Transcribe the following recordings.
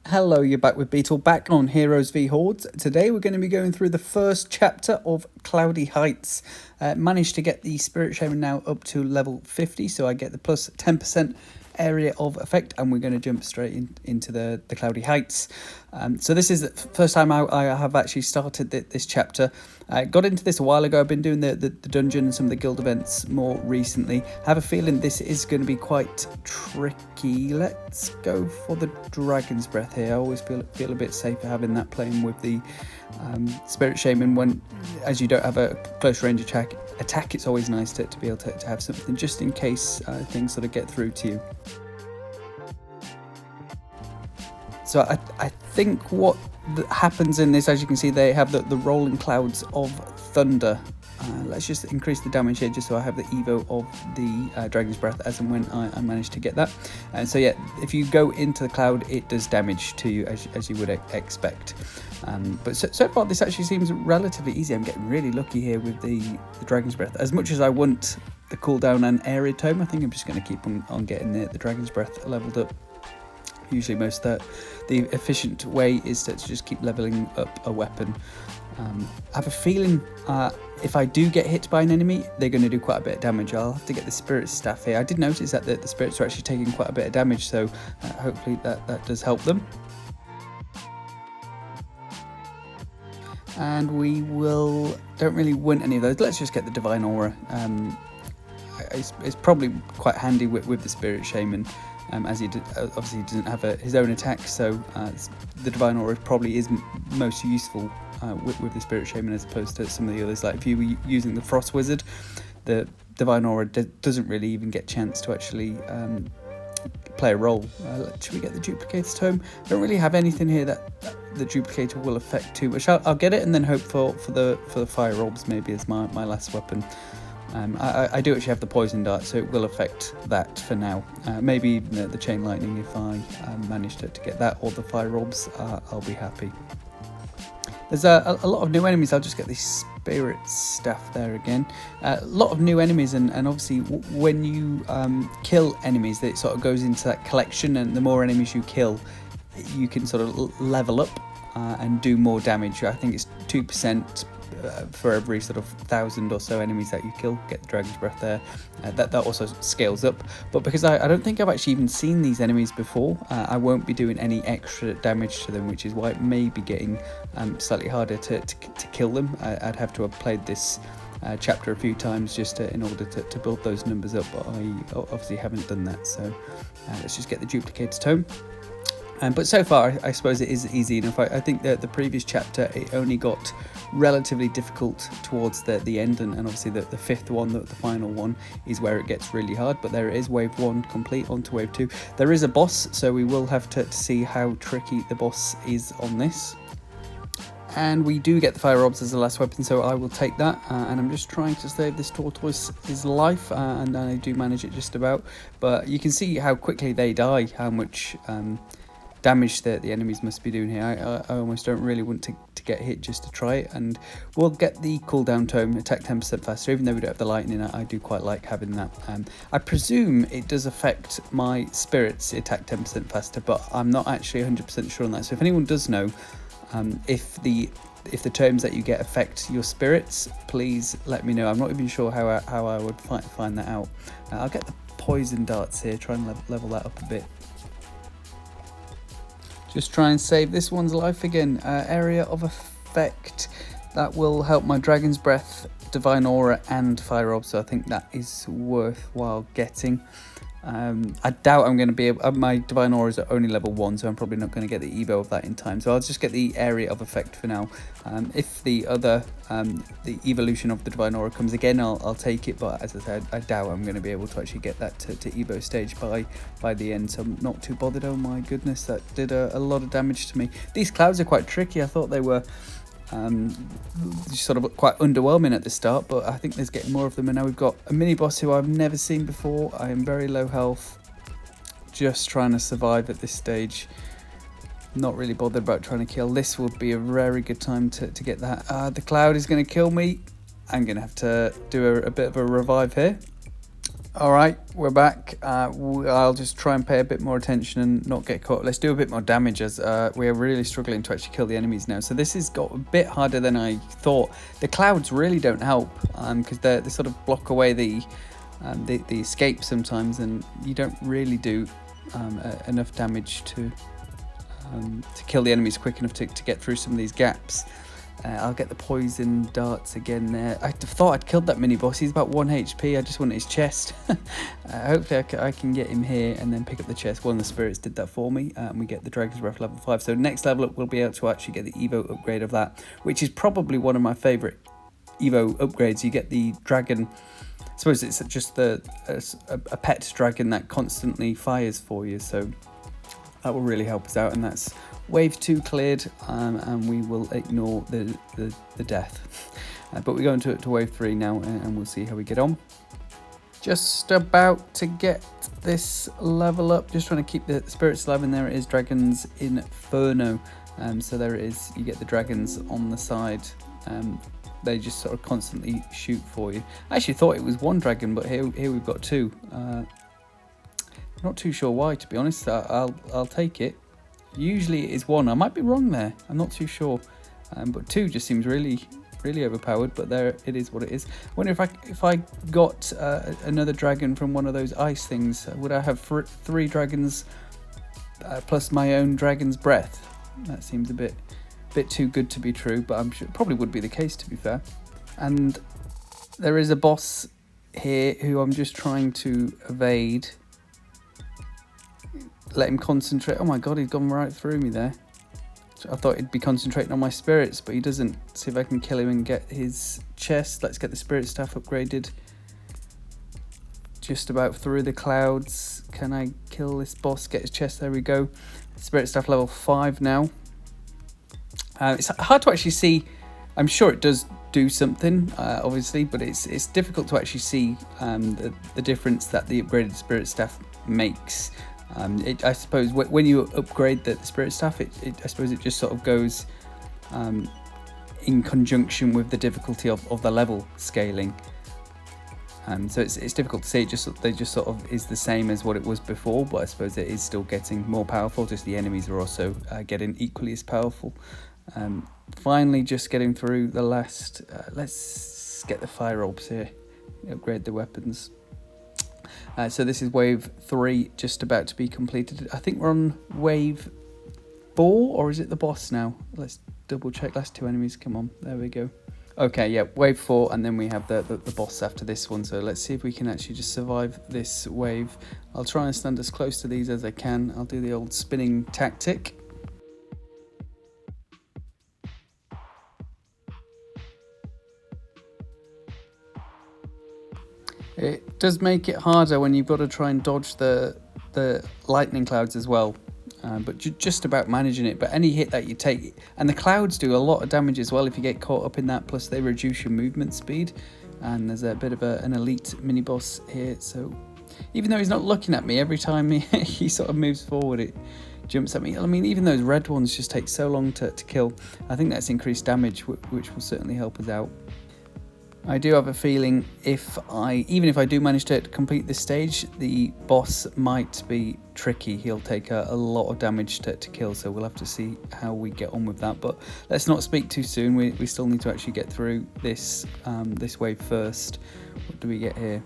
Hello, you're back with Beatle, back on Heroes V Hordes. Today we're going to be going through the first chapter of Cloudy Heights. Managed to get the Spirit Shaman now up to level 50, so I get the plus 10% area of effect, and we're going to jump straight into the Cloudy Heights. So this is the first time I have actually started this chapter. I got into this a while ago. I've been doing the dungeon and some of the guild events more recently. I have a feeling this is going to be quite tricky. Let's go for the Dragon's Breath here. I always feel a bit safer having that playing with the Spirit Shaman when, as you don't have a close range attack, it's always nice to be able to have something just in case things sort of get through to you. So I think what happens in this, as you can see, they have the rolling clouds of thunder. Let's just increase the damage here just so I have the evo of the Dragon's Breath as and when I manage to get that. And so yeah, if you go into the cloud, it does damage to you as you would expect. But so far this actually seems relatively easy. I'm getting really lucky here with the Dragon's Breath. As much as I want the cooldown and area tome, I think I'm just going to keep on getting the Dragon's Breath leveled up. Usually the efficient way is to just keep leveling up a weapon. I have a feeling if I do get hit by an enemy, they're going to do quite a bit of damage. I'll have to get the Spirit Staff here. I did notice that the spirits are actually taking quite a bit of damage, so hopefully that does help them. And we don't really want any of those. Let's just get the Divine Aura. It's probably quite handy with the Spirit Shaman. As he obviously doesn't have his own attack, so the Divine Aura probably is most useful with the Spirit Shaman as opposed to some of the others. Like if you were using the Frost Wizard, the Divine Aura doesn't really even get a chance to actually play a role. Should we get the Duplicator's Tome? I don't really have anything here that the Duplicator will affect too much. I'll get it and then hope for the Fire Orbs maybe as my last weapon. I do actually have the Poison Dart, so it will affect that for now. Maybe even the Chain Lightning if I manage to get that, or the Fire Orbs, I'll be happy. There's a lot of new enemies. I'll just get the Spirit Staff there again. A lot of new enemies, and obviously when you kill enemies, it sort of goes into that collection, and the more enemies you kill, you can sort of level up and do more damage. I think it's 2%. For every sort of 1,000 or so enemies that you kill, get the Dragon's Breath there. That also scales up, but because I don't think I've actually even seen these enemies before, I won't be doing any extra damage to them, which is why it may be getting slightly harder to kill them. I'd have to have played this chapter a few times just in order to build those numbers up, but I obviously haven't done that, so let's just get the Duplicator's Tome. But so far, I suppose it is easy enough. I think that the previous chapter, it only got relatively difficult towards the end, and obviously the fifth one, the final one, is where it gets really hard. But there it is, wave 1 complete, onto wave 2. There is a boss, so we will have to see how tricky the boss is on this. And we do get the Fire Orbs as the last weapon, so I will take that. And I'm just trying to save this tortoise's life, and I do manage it just about. But you can see how quickly they die, how much damage that the enemies must be doing here. I almost don't really want to get hit just to try it, and we'll get the cooldown tome, attack 10% faster. Even though we don't have the lightning, I do quite like having that. I presume it does affect my spirits attack 10% faster, but I'm not actually 100% sure on that. So if anyone does know if the terms that you get affect your spirits, please let me know. I'm not even sure how I would find that out. I'll get the Poison Darts here, try and level that up a bit. Just try and save this one's life again. Area of effect, that will help my Dragon's Breath, Divine Aura and Fire Orb, so I think that is worthwhile getting. I doubt I'm going to be able, my Divine Aura is at only level 1, so I'm probably not going to get the evo of that in time, so I'll just get the area of effect for now. If the other the evolution of the Divine Aura comes again, I'll take it, but as I said, I doubt I'm going to be able to actually get that to evo stage by the end, so I'm not too bothered. Oh my goodness, that did a lot of damage to me. These clouds are quite tricky. I thought they were sort of quite underwhelming at the start, but I think there's getting more of them, and now we've got a mini boss who I've never seen before. I am very low health, just trying to survive at this stage, not really bothered about trying to kill. This would be a very good time to get that. The cloud is going to kill me. I'm going to have to do a bit of a revive here. All right, we're back. I'll just try and pay a bit more attention and not get caught. Let's do a bit more damage, as we are really struggling to actually kill the enemies now. So this has got a bit harder than I thought. The clouds really don't help because they sort of block away the escape sometimes, and you don't really do enough damage to kill the enemies quick enough to get through some of these gaps. I'll get the poison darts again there. I thought I'd killed that mini boss. He's about 1 HP. I just want his chest. Hopefully I can get him here and then pick up the chest. One of the spirits did that for me. And we get the Dragon's Breath level 5. So next level up, we'll be able to actually get the Evo upgrade of that, which is probably one of my favourite Evo upgrades. You get the dragon. I suppose it's just a pet dragon that constantly fires for you. So that will really help us out. And that's Wave 2 cleared, and we will ignore the death. But we're going to Wave 3 now, and we'll see how we get on. Just about to get this level up, just trying to keep the spirits alive, and there it is, Dragon's Inferno. So there it is, you get the dragons on the side. They just sort of constantly shoot for you. I actually thought it was one dragon, but here we've got two. Not too sure why, to be honest. I'll take it. Usually it is one. I might be wrong there. I'm not too sure. But two just seems really overpowered. But there it is, what it is. I wonder if I got another dragon from one of those ice things, would I have 3 dragons plus my own dragon's breath? That seems a bit too good to be true, but I'm sure it probably would be the case, to be fair. And there is a boss here who I'm just trying to evade. Let him concentrate. Oh my god, he's gone right through me there. I thought he'd be concentrating on my spirits, but he doesn't. See if I can kill him and get his chest. Let's get the spirit staff upgraded. Just about through the clouds. Can I kill this boss? Get his chest. There we go. Spirit staff level 5 now. It's hard to actually see. I'm sure it does do something, obviously, but it's difficult to actually see the difference that the upgraded spirit staff makes. I suppose when you upgrade the spirit staff, I suppose it just sort of goes in conjunction with the difficulty of the level scaling. So it's difficult to say. They just sort of is the same as what it was before, but I suppose it is still getting more powerful. Just the enemies are also getting equally as powerful. Finally, just getting through the last. Let's get the fire orbs here. Upgrade the weapons. So this is Wave 3, just about to be completed. I think we're on Wave 4, or is it the boss now? Let's double check. Last 2 enemies, come on, there we go. Okay, yeah, Wave 4, and then we have the boss after this one. So let's see if we can actually just survive this wave. I'll try and stand as close to these as I can. I'll do the old spinning tactic. It does make it harder when you've got to try and dodge the lightning clouds as well, but just about managing it. But any hit that you take, and the clouds do a lot of damage as well if you get caught up in that, plus they reduce your movement speed. And there's a bit of an elite mini boss here, so even though he's not looking at me, every time he sort of moves forward, it jumps at me. I mean, even those red ones just take so long to kill. I think that's increased damage, which will certainly help us out. I do have a feeling even if I do manage to complete this stage, the boss might be tricky. He'll take a lot of damage to kill, so we'll have to see how we get on with that. But let's not speak too soon. We still need to actually get through this wave first. What do we get here?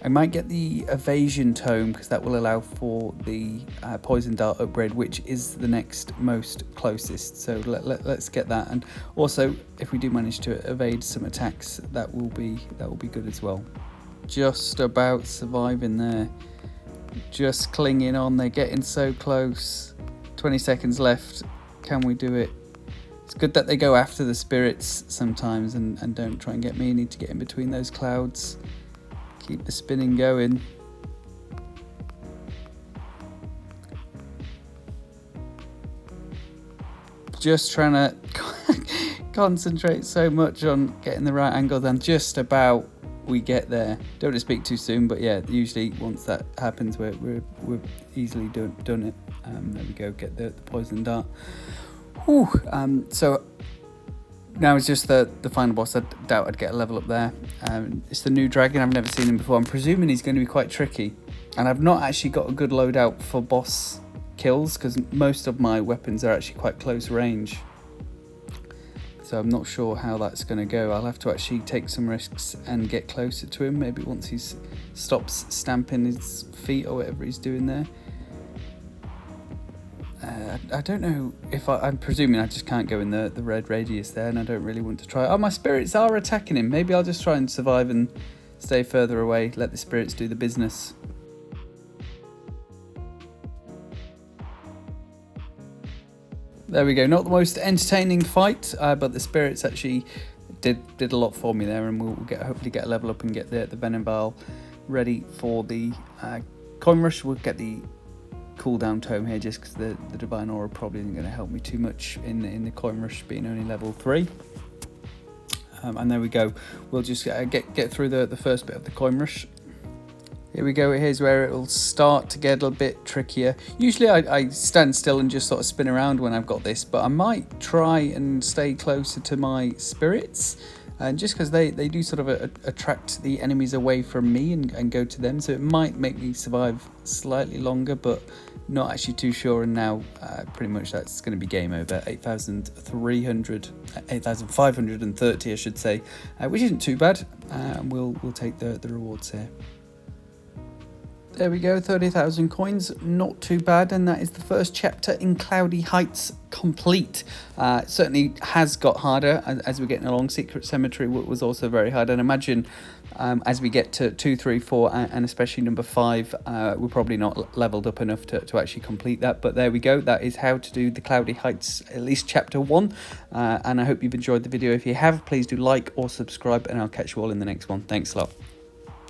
I might get the evasion tome because that will allow for the poison dart upgrade, which is the next most closest. So let's get that. And also, if we do manage to evade some attacks, that will be good as well. Just about surviving there. Just clinging on. They're getting so close. 20 seconds left. Can we do it? It's good that they go after the spirits sometimes and don't try and get me. I need to get in between those clouds. Keep the spinning going. Just trying to concentrate so much on getting the right angle, and just about we get there. Don't want to speak too soon, but yeah, usually once that happens, we're easily done it. There we go. Get the poison dart. Whew. So Now it's just the final boss. I doubt I'd get a level up there. It's the new dragon. I've never seen him before. I'm presuming he's going to be quite tricky. And I've not actually got a good loadout for boss kills because most of my weapons are actually quite close range. So I'm not sure how that's going to go. I'll have to actually take some risks and get closer to him. Maybe once he stops stamping his feet or whatever he's doing there. I don't know if I'm presuming I just can't go in the red radius there, and I don't really want to try. Oh, my spirits are attacking him. Maybe I'll just try and survive and stay further away. Let the spirits do the business. There we go. Not the most entertaining fight, but the spirits actually did a lot for me there, and we'll hopefully get a level up and get the Venom Vial ready for the coin rush. We'll get the cooldown tome here just because the Divine Aura probably isn't going to help me too much in the coin rush being only level 3. And there we go. We'll just get through the first bit of the coin rush. Here we go. Here's where it will start to get a bit trickier. Usually I stand still and just sort of spin around when I've got this, but I might try and stay closer to my spirits, and just because they do sort of attract the enemies away from me and go to them, so it might make me survive slightly longer, but not actually too sure. And now pretty much that's going to be game over. 8,530 I should say, which isn't too bad. We'll take the rewards here. There we go, 30,000 coins, not too bad, and that is the first chapter in Cloudy Heights complete. It certainly has got harder as we're getting along. Secret Cemetery was also very hard, and imagine as we get to 2, 3, 4, and especially number 5, we're probably not leveled up enough to actually complete that. But there we go, that is how to do the Cloudy Heights, at least chapter 1, and I hope you've enjoyed the video. If you have, please do like or subscribe, and I'll catch you all in the next one. Thanks a lot.